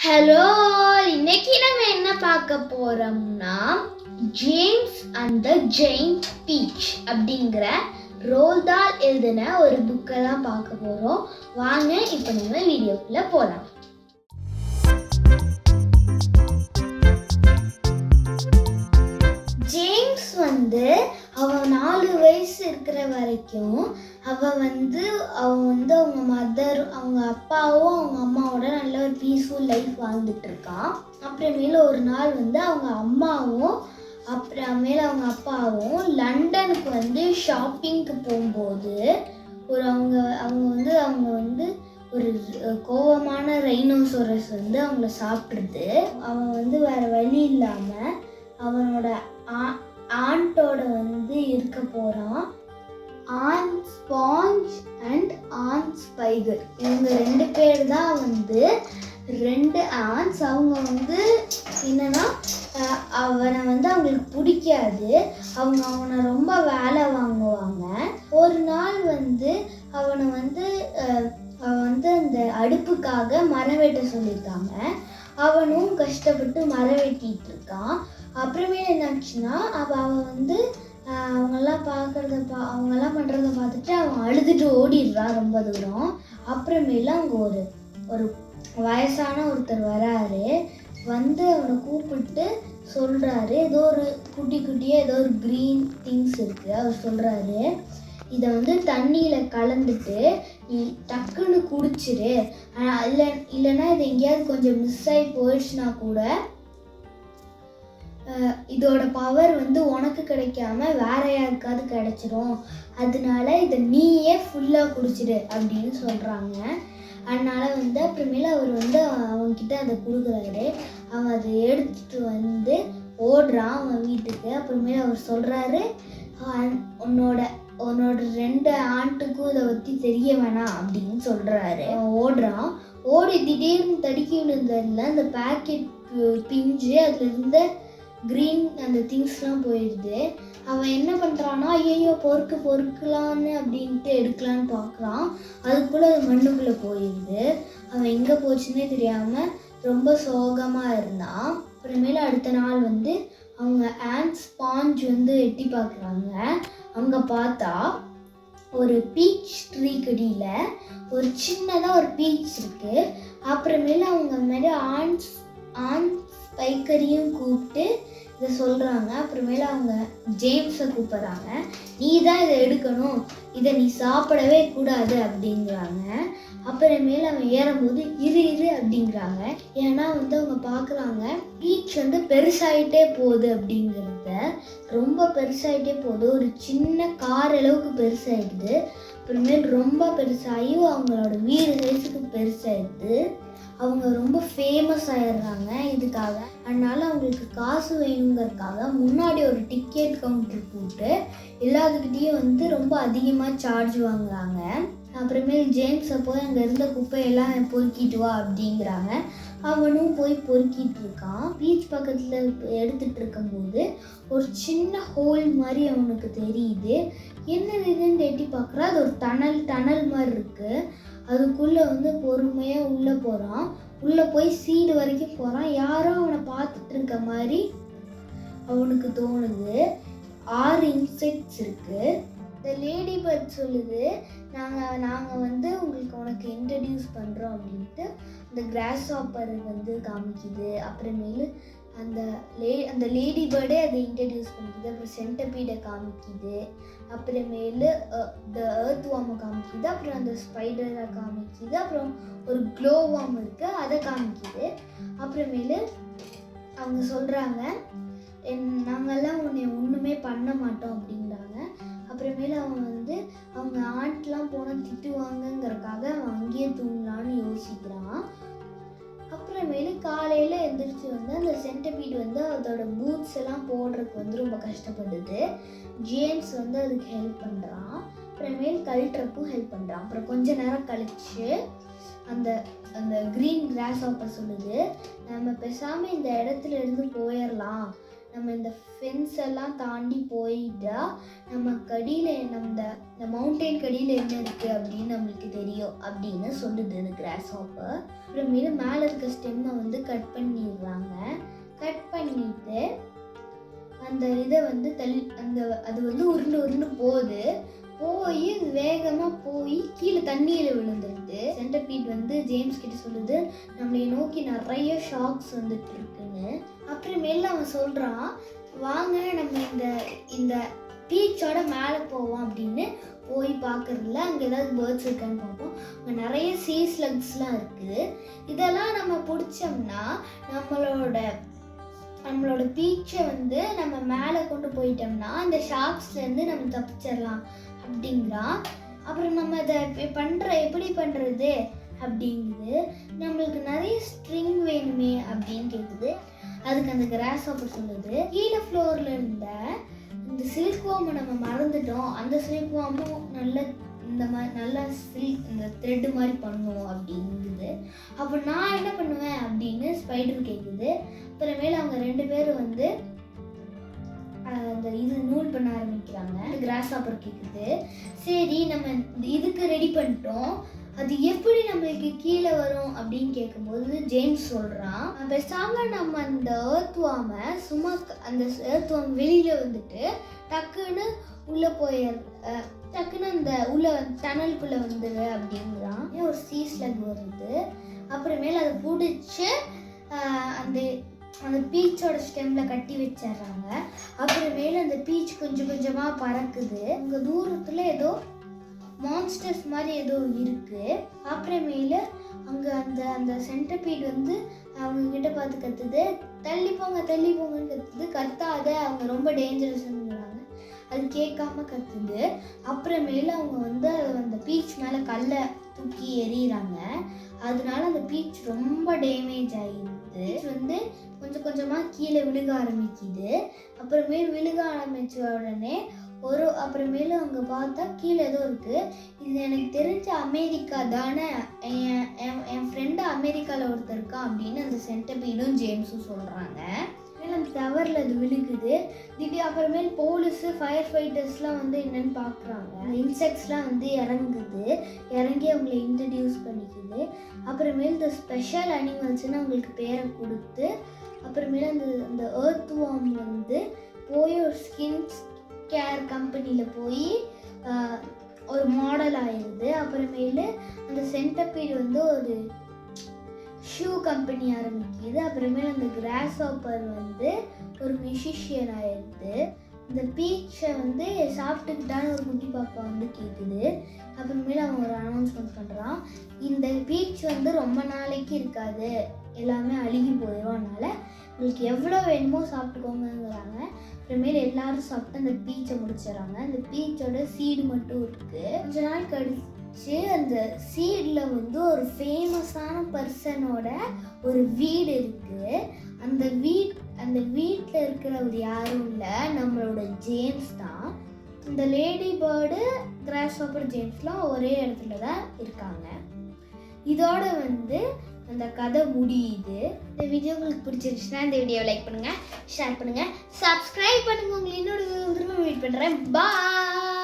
Hello, இன்னைக்கு நம்ம என்ன பார்க்க போறோம்னா James and the giant beach அப்படிங்கிற ரோல்ட் தால் எழுதின ஒரு புக்கை தான் பார்க்க போறோம். வாங்க இப்போ நம்ம வீடியோக்குள்ள போலாம். ஜேம்ஸ் அவன் 4 வயசு இருக்கிற வரைக்கும் அவன் அவங்க மதர், அவங்க அப்பாவும் அவங்க அம்மாவோட நல்ல ஒரு பீஸ்ஃபுல் லைஃப் வாழ்ந்துட்டு இருக்கான். அப்புறமேல ஒரு நாள் அவங்க அம்மாவும் அப்புறமேல அவங்க அப்பாவும் லண்டனுக்கு ஷாப்பிங்க்கு போகும்போது அவங்க ஒரு கோவமான ரைனோசோரஸ் அவங்கள சாப்பிட்ருது. அவன் வேற வழி இல்லாமல் அவனோட ஆண்டோட இருக்க போகிறான். ஆன் ஸ்பாஞ்ச் அண்ட் ஆன் ஸ்பைகர், இவங்க 2 பேர் தான் 2 ஆன்ஸ். அவங்க என்னன்னா அவனை அவங்களுக்கு பிடிக்காது. அவனை ரொம்ப வேலை வாங்குவாங்க. ஒரு நாள் அவனை அந்த அடுப்புக்காக மரம் வெட்ட சொல்லியிருக்காங்க. அவனும் கஷ்டப்பட்டு மரம் வெட்டிட்டு இருக்கான். அப்புறமே என்னாச்சுன்னா அவன் அவங்கெல்லாம் பண்ணுறத பார்த்துட்டு அவன் அழுதுட்டு ஓடிடுறான் ரொம்ப தூரம். அப்புறமேல அங்கே ஒரு வயசான ஒருத்தர் வராரு. அவனை கூப்பிட்டு சொல்கிறாரு, ஏதோ ஒரு குட்டியாக ஏதோ ஒரு க்ரீன் திங்ஸ் இருக்குது. அவர் சொல்கிறாரு, இதை தண்ணியில் கலந்துட்டு நீ டக்குன்னு குடிச்சிரு. இல்லைன்னா இது எங்கேயாவது கொஞ்சம் மிஸ் ஆகி போயிடுச்சுன்னா கூட இதோட பவர் உனக்கு கிடைக்காம வேற யாருக்காவது கிடைச்சிரும். அதனால இதை நீயே ஃபுல்லாக குடிச்சிடு அப்படின்னு சொல்கிறாங்க. அதனால அப்புறமேல அவர் அவன்கிட்ட அதை கொடுக்குறாரு. அவன் அதை எடுத்துட்டு ஓடுறான் அவன் வீட்டுக்கு. அப்புறமேல அவர் சொல்கிறாரு, உன்னோட 2 ஆண்டுக்கும் இதை பற்றி தெரிய வேணாம் அப்படின்னு சொல்கிறாரு. அவன் ஓடுறான். ஓடி திடீர்னு தடுக்கி விழுந்ததில் அந்த பேக்கெட் பிஞ்சு அதில் இருந்த க்ரீன் அந்த திங்ஸ்லாம் போயிடுது. அவன் என்ன பண்ணுறான்னா, ஐயோ பொறுக்கலான்னு அப்படின்ட்டு எடுக்கலான்னு பார்க்குறான். அதுக்குள்ளே அது மண்ணுக்குள்ளே போயிடுது. அவன் எங்கே போச்சுன்னே தெரியாமல் ரொம்ப சோகமாக இருந்தான். அப்புறமேல அடுத்த நாள் அவங்க ஆண்ட் ஸ்பாஞ்ச் எட்டி பார்க்குறாங்க. அங்கே பார்த்தா ஒரு பீச் ட்ரீ கடியில் ஒரு சின்னதாக ஒரு பீச் இருக்குது. அப்புறமேல அவங்க மாதிரி ஆன் ஸ்பைக்கரையும் கூப்பிட்டு இதை சொல்கிறாங்க. அப்புறமேல அவங்க ஜேம்ஸை கூப்பிட்றாங்க. நீ தான் இதை எடுக்கணும், இதை நீ சாப்பிடவே கூடாது அப்படிங்கிறாங்க. அப்புறமேல அவன் ஏறும்போது இரு அப்படிங்கிறாங்க. ஏன்னா அவங்க பார்க்குறாங்க பீச் பெருசாகிட்டே போகுது அப்படிங்கிறத. ரொம்ப பெருசாகிட்டே போகுது. ஒரு சின்ன கார் அளவுக்கு பெருசாகிடுது. அப்புறமேல் ரொம்ப பெருசாகி அவங்களோட வீடு சைஸுக்கு பெருசாகிடுது. அவங்க ரொம்ப ஃபேமஸ் ஆயிடுறாங்க இதுக்காக. அதனால அவங்களுக்கு காசு வேணுங்கிறதுக்காக முன்னாடி ஒரு டிக்கெட் கவுண்டர் போட்டு எல்லாத்துக்கிட்டேயும் ரொம்ப அதிகமாக சார்ஜ் வாங்குறாங்க. அப்புறமேல் ஜேம்ஸை போய் அங்கே இருந்த குப்பையெல்லாம் பொறுக்கிட்டு வா அப்படிங்கிறாங்க. அவனும் போய் பொறுக்கிட்டு இருக்கான். பீச் பக்கத்தில் எடுத்துகிட்டு இருக்கும்போது ஒரு சின்ன ஹோல் மாதிரி அவனுக்கு தெரியுது. என்னது இதுன்னு எட்டி பார்க்குறா. அது ஒரு டனல் மாதிரி இருக்குது. அதுக்குள்ளே பொறுமையாக உள்ளே போகிறான். உள்ளே போய் சீடு வரைக்கும் போகிறான். யாரோ அவனை பார்த்துட்டு இருக்க மாதிரி அவனுக்கு தோணுது. 6 இன்செக்ட்ஸ் இருக்குது. இந்த லேடி பேர்ட் சொல்லுது, நாங்கள் உனக்கு இன்ட்ரடியூஸ் பண்ணுறோம் அப்படின்ட்டு. இந்த கிராஸ் ஹாப்பர் காமிக்குது. அப்புறமேலு அந்த லேடி பேர்டே அதை இன்ட்ரடியூஸ் பண்ணிக்குது. அப்புறம் சென்டபீடை காமிக்குது. அப்புறமேலு த எர்த் வார்மை காமிக்குது. அப்புறம் அந்த ஸ்பைடரை காமிக்குது. அப்புறம் ஒரு க்ளோ வார்ம் இருக்குது, அதை காமிக்குது. அப்புறமேலு அவங்க சொல்கிறாங்க, நாங்கள்லாம் உன்னை ஒன்றுமே பண்ண மாட்டோம் அப்படின்றாங்க. அப்புறமேல அவன் அவங்க ஆண்ட்லாம் போனால் திட்டுவாங்கங்கிறதுக்காக அவன் அங்கேயே தூங்கலான்னு யோசிக்கிறான். அப்புறமேலு காலையில் எந்திரிச்சு அந்த சென்டபீட் அதோட பூட்ஸ் எல்லாம் போடுறதுக்கு ரொம்ப கஷ்டப்படுது. ஜேம்ஸ் அதுக்கு ஹெல்ப் பண்ணுறான். அப்புறமேல் கல்ட்ரப்பும் ஹெல்ப் பண்ணுறான். அப்புறம் கொஞ்ச நேரம் கழிச்சு அந்த க்ரீன் கிராஸ் ஹாப்பர் சொல்லுது, நம்ம பேசாமல் இந்த இடத்துல இருந்து போயிடலாம், நம்ம இந்த ஃபென்ஸ் எல்லாம் தாண்டி போயிட்டா நமக்கு அடியில் இந்த மவுண்டைன் கடியில் என்ன இருக்குது அப்படின்னு நம்மளுக்கு தெரியும் அப்படின்னு சொல்லுது இந்த கிராஸ் ஹாப்பர். அப்புறமேலு மேலே இருக்க ஸ்டெம்மை வந்து கட் பண்ணிடுறாங்க. கட் பண்ணிட்டு அந்த இதை வந்து அது வந்து உருண்டு போய் வேகமாக போய் கீழே தண்ணியில் விழுந்துருது. சென்டர்பீட் வந்து ஜேம்ஸ் கிட்ட சொல்லுது நம்மளை நோக்கி நிறைய ஷாக்ஸ் வந்துட்டு இருக்குன்னு. அப்புறமேல அவன் சொல்கிறான் வாங்க நம்ம இந்த பீச்சோட மேலே போவோம் அப்படின்னு போய் பார்க்கறதுல அங்கே ஏதாவது பேர்ட்ஸ் இருக்கான்னு பார்ப்போம். அங்கே நிறைய சீ ஸ்லக்ஸ்லாம் இருக்குது. இதெல்லாம் நம்ம பிடிச்சோம்னா நம்மளோட பீச்சை வந்து நம்ம மேலே கொண்டு போயிட்டோம்னா அந்த ஷார்க்ஸ்லேருந்து நம்ம தப்பிச்சிடலாம் அப்படிங்கிறான். அப்புறம் நம்ம அதை எப்படி பண்ணுறது அப்படிங்குது. நம்மளுக்கு நிறைய ஸ்ட்ரிங் வேணுமே அப்படின்னு கேட்குது. அதுக்கு அந்த கிராஸ் ஹாப்பர் சொல்லுது கீழே ஃப்ளோரில் இருந்த இந்த சில்க் வார்மை நம்ம மறந்துட்டோம், அந்த சில்க் வார்மும் நல்லா இந்த த்ரெட்டு மாதிரி பண்ணுவோம் அப்படிங்குது. அப்போ நான் என்ன பண்ணுவேன் அப்படின்னு ஸ்பைடர் கேட்குது. அப்புறமேல அவங்க 2 பேரும் வந்து அந்த இது நூல் பண்ண ஆரம்பிக்கிறாங்க. கிராஸ் ஹாப்பர் கேட்குது சரி நம்ம இதுக்கு ரெடி பண்ணிட்டோம், அது எப்படி நம்மளுக்கு கீழே வரும் அப்படின்னு கேட்கும்போது ஜேம்ஸ் சொல்கிறான் பேசாமல் நம்ம அந்த ஏர்த்வாமை சும்மா அந்த ஏர்த்வாம் வெளியில் வந்துட்டு டக்குன்னு உள்ளே டக்குன்னு அந்த உள்ள டனலுக்குள்ளே வந்துடு அப்படிங்கிறான். ஒரு சீ ஸ்லக் வருது. அப்புறமேல அதை பிடிச்சி அந்த பீச்சோட ஸ்டெம்மில் கட்டி வச்சிடுறாங்க. அப்புறமேல அந்த பீச் கொஞ்சம் கொஞ்சமாக பறக்குது. அங்கே தூரத்தில் ஏதோ மான்ஸ்டர்ஸ் மாதிரி ஏதோ இருக்குது. அப்புறமேல அங்கே அந்த சென்டர்பீட் வந்து அவங்க கிட்ட பார்த்து கத்துது தள்ளி போங்கன்னு கத்துது. கத்தாத அவங்க ரொம்ப டேஞ்சரஸ்ங்கிறாங்க. அது கேட்காம கத்துது. அப்புறமேல அவங்க வந்து அந்த பீச் மேலே கல்லை தூக்கி எறிகிறாங்க. அதனால அந்த பீச் ரொம்ப டேமேஜ் ஆகிடுது. வந்து கொஞ்சம் கொஞ்சமாக கீழே விழுக ஆரம்பிக்குது. அப்புறமேல் விழுக ஆரம்பித்த உடனே அப்புறமேலு அங்கே பார்த்தா கீழே ஏதோ இருக்குது. இது எனக்கு தெரிஞ்ச அமெரிக்கா தானே, என் ஃப்ரெண்டு அமெரிக்காவில் ஒருத்தர் இருக்கான் அப்படின்னு அந்த சென்டர்பீடும் ஜேம்ஸும் சொல்கிறாங்க. அந்த டவரில் அது விழுகுது. அப்புறமேல் போலீஸு ஃபயர் ஃபைட்டர்ஸ்லாம் வந்து என்னென்னு பார்க்குறாங்க. இன்செக்ட்ஸ்லாம் வந்து இறங்கி அவங்களை இன்ட்ரடியூஸ் பண்ணிக்குது. அப்புறமேல் இந்த ஸ்பெஷல் அனிமல்ஸ்ன்னு அவங்களுக்கு பேரை கொடுத்து அப்புறமேல அந்த ஏர்த்வார்ம் வந்து போய் ஒரு ஸ்கின் கேர் கம்பெனியில் போய் ஒரு மாடல் ஆயிடுது. அப்புறமேலு அந்த சென்டர்பீட் வந்து ஒரு ஷூ கம்பெனி ஆரம்பிக்குது. அப்புறமேல அந்த கிராஸ் ஹாப்பர் வந்து ஒரு மியூசிஷியன் ஆயிடுது. இந்த பீச்சை வந்து சாப்பிட்டுக்கிட்டான்னு ஒரு குட்டி பாப்பா வந்து கேட்குது. அப்புறமேல அவன் ஒரு அனௌன்ஸ்மெண்ட் பண்ணுறான் இந்த பீச் வந்து ரொம்ப நாளைக்கு இருக்காது, எல்லாமே அழுகி போயிடும், அதனால உங்களுக்கு எவ்வளோ வேணுமோ சாப்பிட்டுக்கோங்கிறாங்க. அப்புறமேல எல்லாரும் சாப்பிட்டு அந்த பீச்சை முடிச்சிடறாங்க. அந்த பீச்சோட சீடு மட்டும் இருக்குது. கொஞ்ச நாள் கழிச்சு அந்த சீடில் வந்து ஒரு ஃபேமஸான பர்சனோட ஒரு வீடு இருக்குது. அந்த வீட்டில் இருக்கிறவர் யாரும் இல்லை, நம்மளோட ஜேம்ஸ் தான். இந்த லேடி பேர்டு கிராஸ் ஹாப்பர் ஜேம்ஸ்லாம் ஒரே இடத்துல தான் இருக்காங்க. இதோட வந்து அந்த கதை முடியுது. இந்த வீடியோ உங்களுக்கு பிடிச்சிருச்சுன்னா இந்த வீடியோவை லைக் பண்ணுங்கள், ஷேர் பண்ணுங்கள், சப்ஸ்கிரைப் பண்ணுங்கள். உங்களை இன்னொரு திரும்ப மீட் பண்ணுறேன். பாய்.